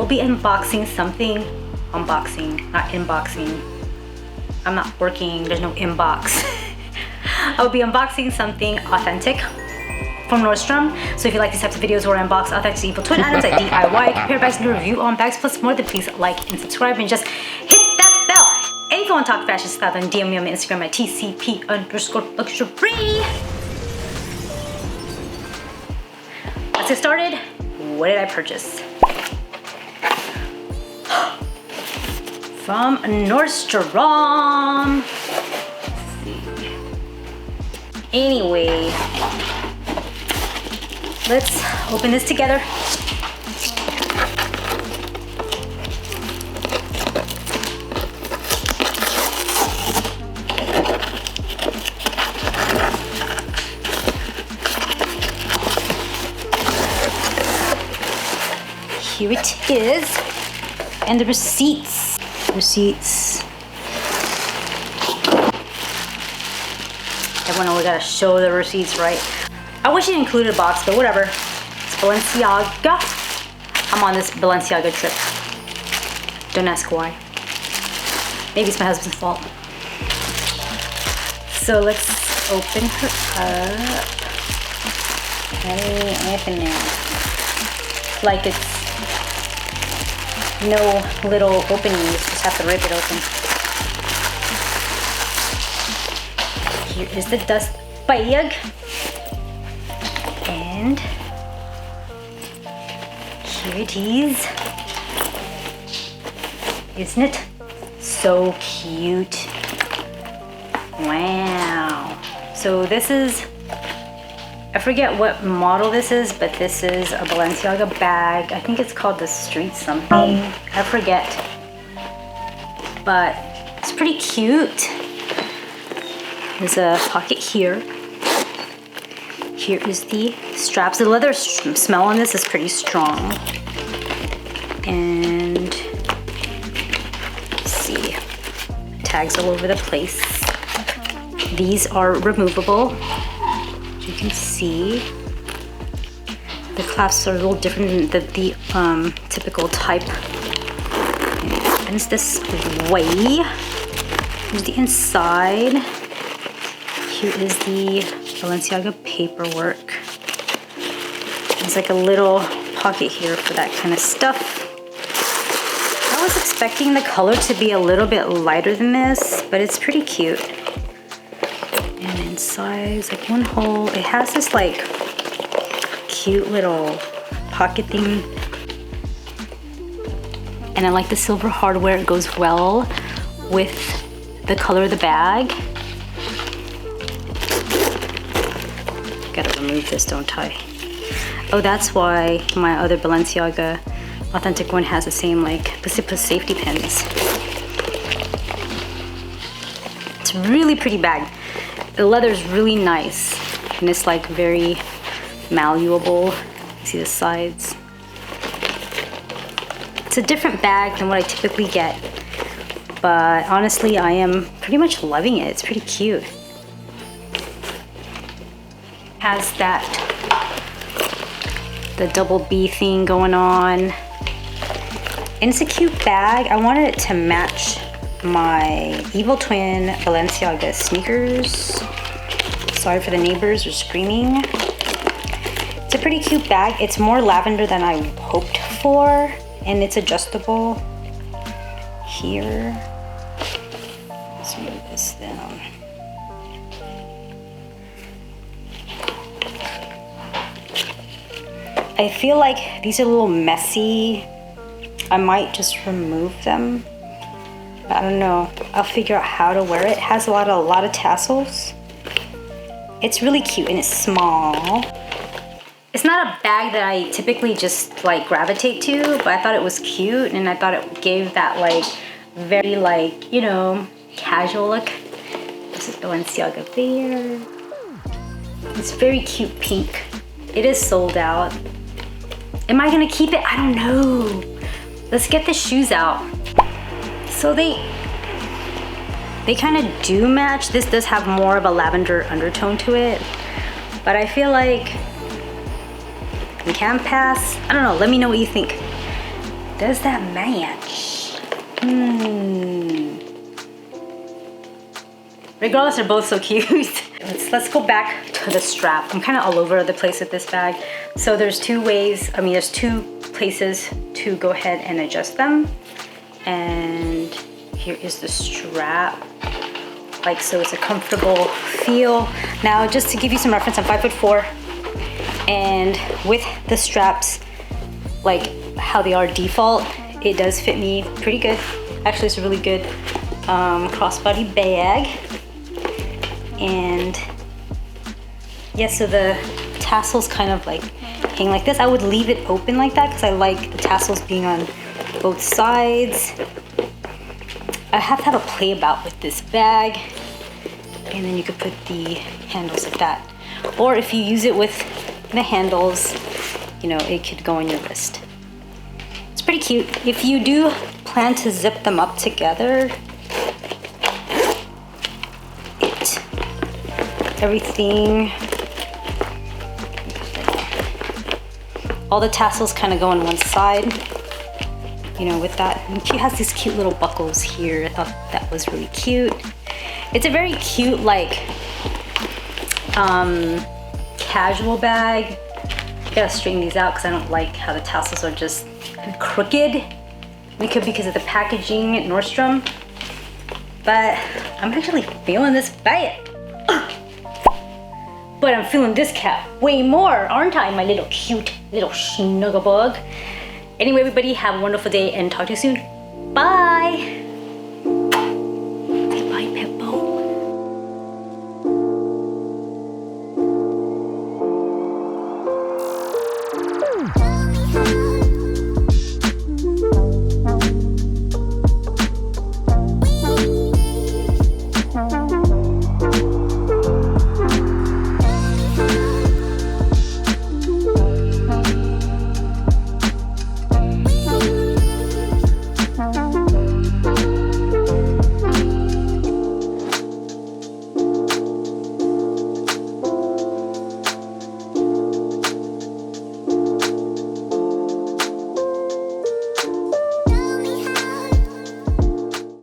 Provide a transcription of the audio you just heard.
will be unboxing something. Unboxing, not inboxing. I'm not working, there's no inbox. I will be unboxing something authentic from Nordstrom. So if you like these types of videos where I unbox authentic evil twin items like DIY, compare bags, and do a review on bags plus more, then please like and subscribe and just hit that bell. And if you want to talk fashion style, then DM me on my Instagram at TCP_luxury. Let's get started. What did I purchase? From Nordstrom. Let's see. Anyway, let's open this together. Here it is, and the receipts. Everyone always gotta show the receipts, right? I wish it included a box, but whatever. It's Balenciaga. I'm on this Balenciaga trip. Don't ask why. Maybe it's my husband's fault. So let's open her up. Open it. Like it's no little openings, just have to rip it open. Here is the dust bag. And here it is. Isn't it so cute? Wow. So this is, I forget what model this is, but this is a Balenciaga bag. I think it's called the Street something. I forget. But it's pretty cute. There's a pocket here. Here is the straps. The leather smell on this is pretty strong. And let's see, tags all over the place. These are removable. You can see the clasps are a little different than the typical type. And it opens this way. Here's the inside. Here is the Balenciaga paperwork. There's like a little pocket here for that kind of stuff. I was expecting the color to be a little bit lighter than this, but it's pretty cute. And inside is like one hole. It has this like cute little pocket thing. And I like the silver hardware. It goes well with the color of the bag. Gotta remove this, don't I? Oh, that's why my other Balenciaga authentic one has the same like safety pins. It's a really pretty bag. The leather is really nice, and it's like very malleable. You see the sides. It's a different bag than what I typically get, but honestly, I am pretty much loving it. It's pretty cute. Has that the double B thing going on, and it's a cute bag. I wanted it to match my evil twin Balenciaga sneakers. Sorry for the neighbors, they're screaming. It's a pretty cute bag. It's more lavender than I hoped for, and it's adjustable here. Let's move this down. I feel like these are a little messy. I might just remove them. I don't know. I'll figure out how to wear it. It has a lot of tassels. It's really cute and it's small. It's not a bag that I typically just like gravitate to, but I thought it was cute and I thought it gave that like very like, you know, casual look. This is Balenciaga there. It's very cute pink. It is sold out. Am I gonna keep it? I don't know. Let's get the shoes out. So they kind of do match. This does have more of a lavender undertone to it, but I feel like we can pass. I don't know, let me know what you think. Does that match? Regardless, they're both so cute. Let's go back to the strap. I'm kind of all over the place with this bag. So there's two ways, there's two places to go ahead and adjust them. And here is the strap. Like so, it's a comfortable feel. Now, just to give you some reference, I'm 5'4", and with the straps, like how they are default, it does fit me pretty good. Actually, it's a really good crossbody bag. And yeah, so the tassels kind of like hang like this. I would leave it open like that because I like the tassels being on both sides. I have to have a play about with this bag, and then you could put the handles like that. Or if you use it with the handles, you know, it could go on your wrist. It's pretty cute. If you do plan to zip them up together, everything, all the tassels kind of go on one side, you know, with that. And it has these cute little buckles here. I thought that was really cute. It's a very cute, like, casual bag. I gotta straighten these out because I don't like how the tassels are just crooked. It could be because of the packaging at Nordstrom. But I'm actually feeling this bag. But I'm feeling this cap way more, aren't I, my little cute little snuggle bug? Anyway, everybody, have a wonderful day and talk to you soon. Bye!